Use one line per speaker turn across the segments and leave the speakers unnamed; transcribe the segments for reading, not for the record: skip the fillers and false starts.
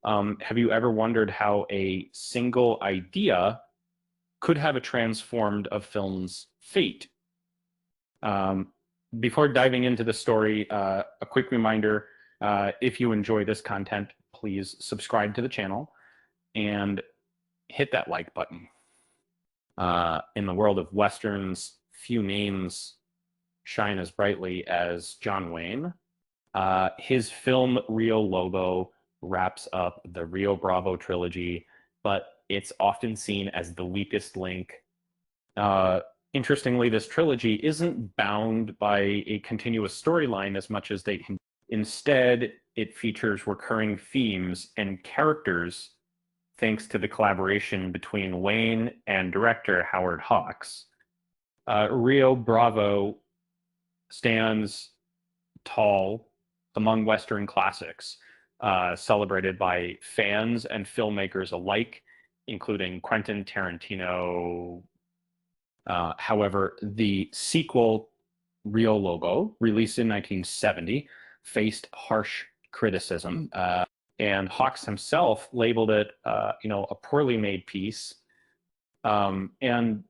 Have you ever wondered how a single idea could have a transformed a film's fate? Um, Before diving into the story, a quick reminder, if you enjoy this content, please subscribe to the channel and hit that like button. In the world of Westerns, few names shine as brightly as John Wayne. His film Rio Lobo wraps up the Rio Bravo trilogy, but it's often seen as the weakest link. Uh, Interestingly, this trilogy isn't bound by a continuous storyline as much as they can. Instead, it features recurring themes and characters thanks to the collaboration between Wayne and director Howard Hawks. Rio Bravo stands tall among Western classics, celebrated by fans and filmmakers alike, including Quentin Tarantino. However, the sequel, Rio Lobo, released in 1970, faced harsh criticism, and Hawks himself labeled it, a poorly made piece. And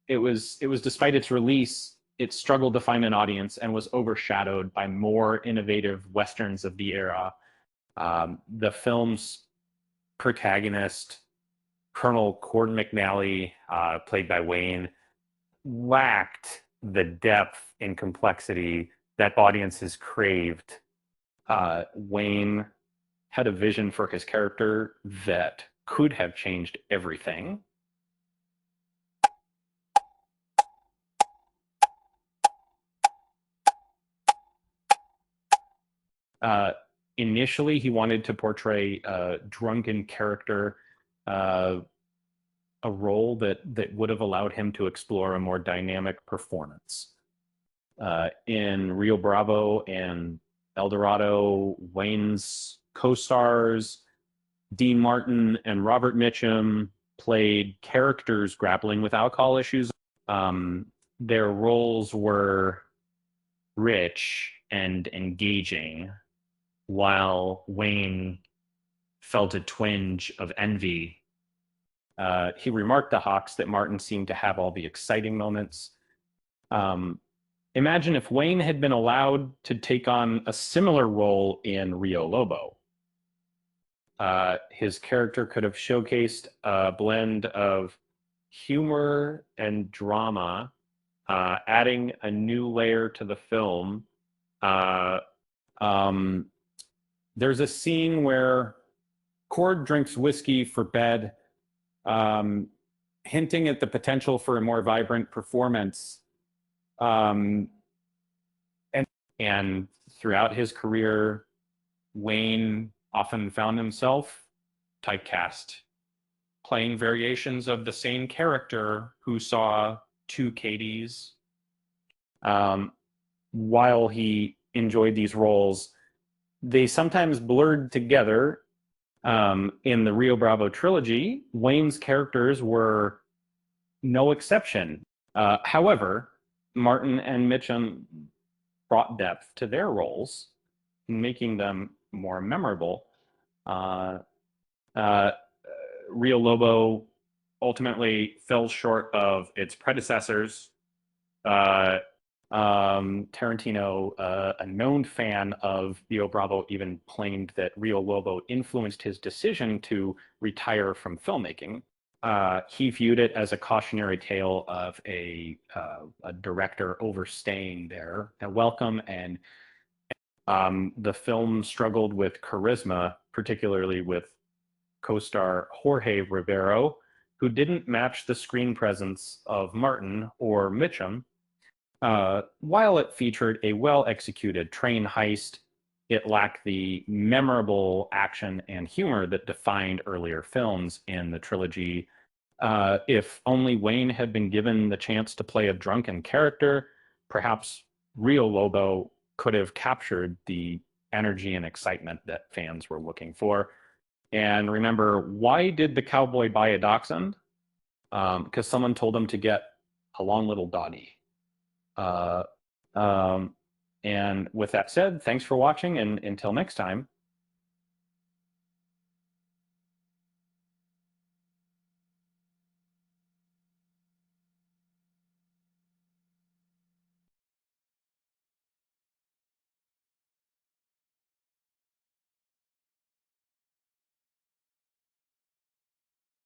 it was despite its release, it struggled to find an audience and was overshadowed by more innovative westerns of the era. The film's protagonist, Colonel Cord McNally, played by Wayne, lacked the depth and complexity that audiences craved. Wayne had a vision for his character that could have changed everything. Uh, Initially, he wanted to portray a drunken character, uh, a role that would have allowed him to explore a more dynamic performance. In Rio Bravo and El Dorado, Wayne's co-stars Dean Martin and Robert Mitchum played characters grappling with alcohol issues. Their roles were rich and engaging, while Wayne felt a twinge of envy. He remarked to Hawks that Martin seemed to have all the exciting moments. Um, Imagine if Wayne had been allowed to take on a similar role in Rio Lobo. His character could have showcased a blend of humor and drama, adding a new layer to the film. Uh, um, there's a scene where Cord drinks whiskey for bed, um, hinting at the potential for a more vibrant performance. Um, and throughout his career, Wayne often found himself typecast, playing variations of the same character who saw two Katies. Um, while he enjoyed these roles, they sometimes blurred together. In the Rio Bravo trilogy, Wayne's characters were no exception. However, Martin and Mitchum brought depth to their roles, making them more memorable. Uh, uh, Rio Lobo ultimately fell short of its predecessors. Uh, Tarantino, a known fan of Rio Bravo, even claimed that Rio Lobo influenced his decision to retire from filmmaking. He viewed it as a cautionary tale of a director overstaying their welcome, and the film struggled with charisma, particularly with co-star Jorge Rivero, who didn't match the screen presence of Martin or Mitchum. While it featured a well-executed train heist, it lacked the memorable action and humor that defined earlier films in the trilogy. If only Wayne had been given the chance to play a drunken character, perhaps Rio Lobo could have captured the energy and excitement that fans were looking for. And remember, why did the cowboy buy a dachshund? Because someone told him to get a long little dottie. Uh, um, and with that said, thanks for watching, and until next time,